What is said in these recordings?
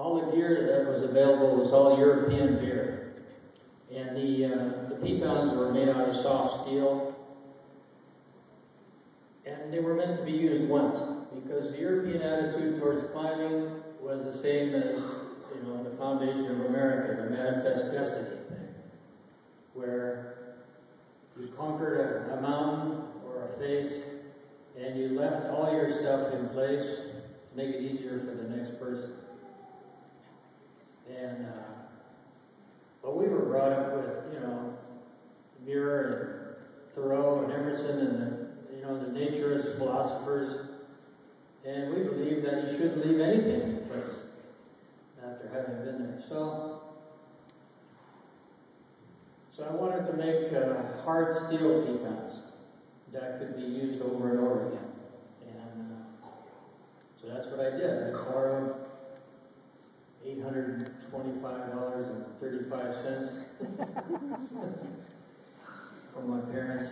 all the gear that was available was all European gear. And the pitons were made out of soft steel. And they were meant to be used once, because the European attitude towards climbing was the same as, the foundation of America, the manifest destiny thing, where you conquered a mountain or a face, and you left all your stuff in place to make it easier for the next person. And but we were brought up with, Muir and Thoreau and Emerson and the naturist philosophers, and we believe that you shouldn't leave anything in place after having been there. So I wanted to make hard steel pitons that could be used over and over again. And so that's what I did. I borrowed $825.35 from my parents.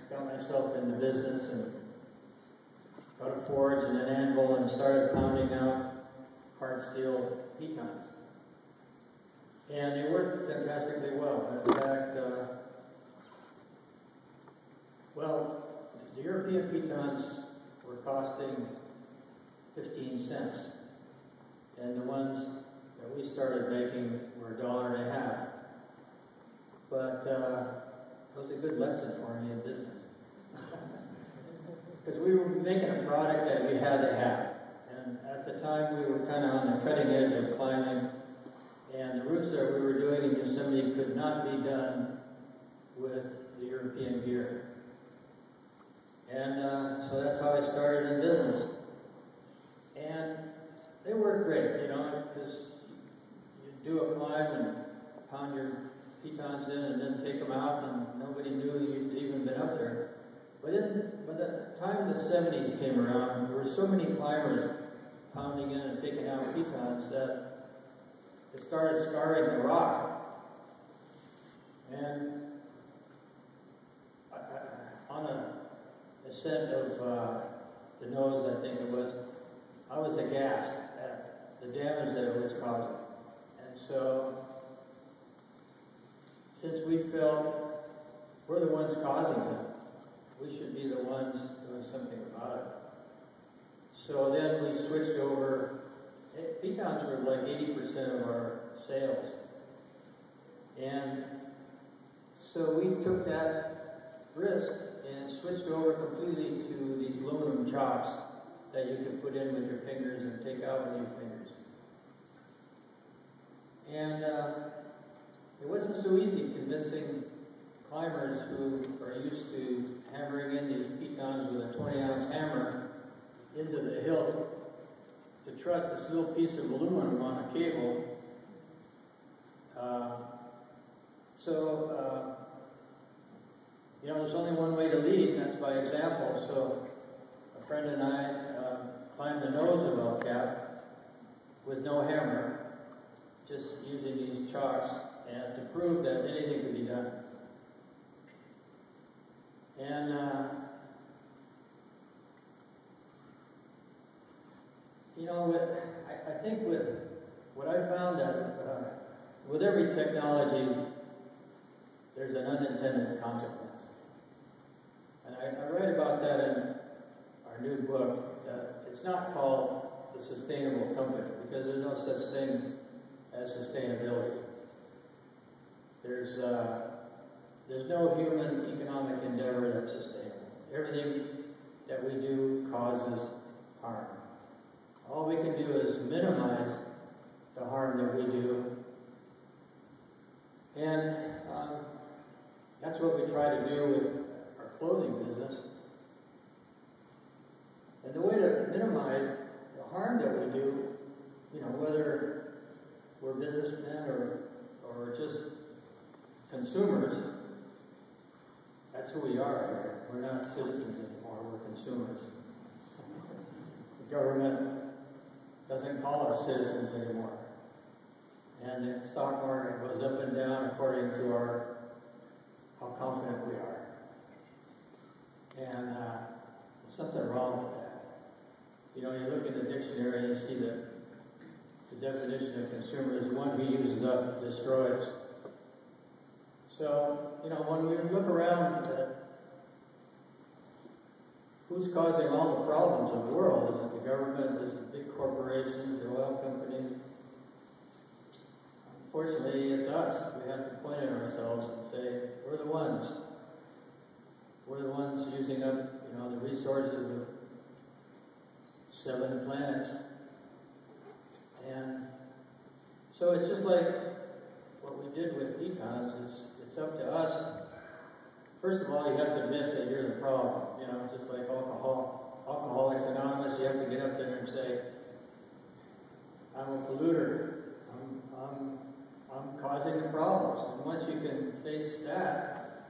Got myself into business and got a forge and an anvil and started pounding out hard steel pitons. And they worked fantastically well. In fact, the European pitons were costing 15 cents. And the ones that we started making were $1.50. But it was a good lesson for me in business. Because we were making a product that we had to have. And at the time, we were kind of on the cutting edge of climbing. And the routes that we were doing in Yosemite could not be done with the European gear. And so that's how I started in business. And they worked great, because you do a climb and pound your pitons in and then take them out, and nobody knew you'd even been up there. But by the time the 70s came around, there were so many climbers pounding in and taking out pitons that it started scarring the rock. And on an ascent of the nose, I think it was, I was aghast at the damage that it was causing. And so, since we felt we're the ones causing it, we should be the ones doing something about it. So then we switched over. Pitons were like 80% of our sales. And so we took that risk and switched over completely to these aluminum chocks that you can put in with your fingers and take out with your fingers. And it wasn't so easy convincing climbers who are used to hammering in these pitons with a 20-ounce hammer into the hill to trust this little piece of aluminum on a cable. There's only one way to lead, and that's by example. So a friend and I climbed the nose of El Cap with no hammer, just using these chalks, and to prove that anything could be done. And I think with what I found that with every technology, there's an unintended consequence. And I write about that in our new book. It's not called the Sustainable Company, because there's no such thing as sustainability. There's no human economic endeavor that's sustainable. Everything that we do causes harm. All we can do is minimize the harm that we do. And that's what we try to do with our clothing business. And the way to minimize the harm that we do, whether we're businessmen or just consumers, that's who we are here. We're not citizens anymore, we're consumers. The government doesn't call us citizens anymore. And the stock market goes up and down according to how confident we are. And there's something wrong with that. You look in the dictionary and you see that the definition of consumer is one who uses up, destroys. So, when we look around, who's causing all the problems of the world? Is it the government? Is it big corporations, the oil companies? Unfortunately, it's us. We have to point at ourselves and say, we're the ones. We're the ones using up, the resources of 7 planets. And so it's just like what we did with econs. It's up to us. First of all, you have to admit that you're the problem. Just like Alcoholics Anonymous, you have to get up there and say, I'm a polluter. I'm causing the problems. And once you can face that,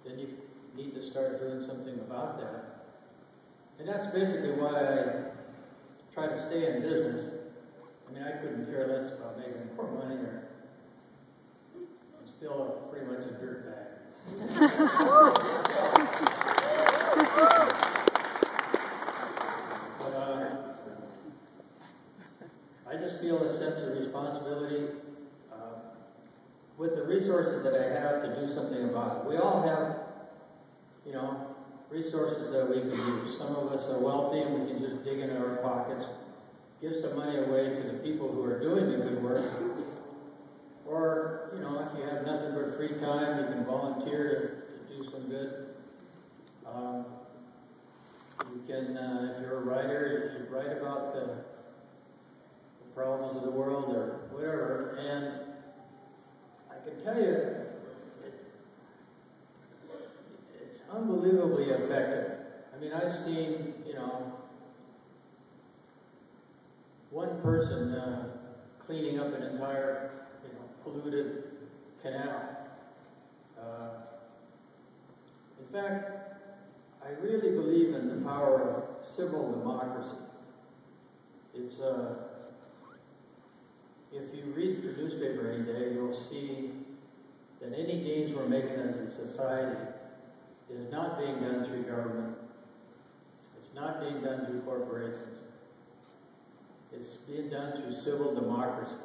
then you need to start doing something about that. And that's basically why I try to stay in business. I couldn't care less about making more money, or I'm still pretty much a dirtbag. But I just feel a sense of responsibility with the resources that I have to do something about it. We all have, resources that we can use. Some of us are wealthy and we can just dig into our pockets, give some money away to the people who are doing the good work. Or, if you have nothing but free time, you can volunteer to do some good. You can, if you're a writer, you should write about the problems of the world or whatever. And I can tell you, it's unbelievably effective. I've seen, one person cleaning up an entire, polluted canal. In fact, I really believe in the power of civil democracy. It's if you read the newspaper any day, you'll see that any gains we're making as a society is not being done through government. It's not being done through corporations. It's being done through civil democracy.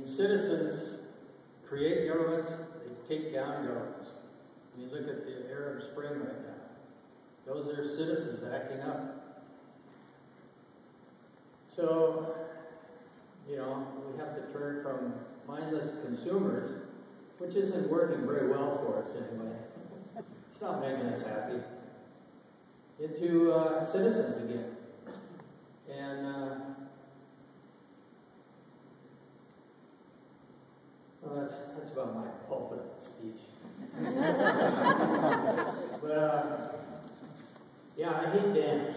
Citizens create governments, they take down governments. Look at the Arab Spring right now. Those are citizens acting up. So, we have to turn from mindless consumers, which isn't working very well for us anyway. It's not making us happy, into citizens again. And that's about my pulpit speech. But yeah, I hate dams.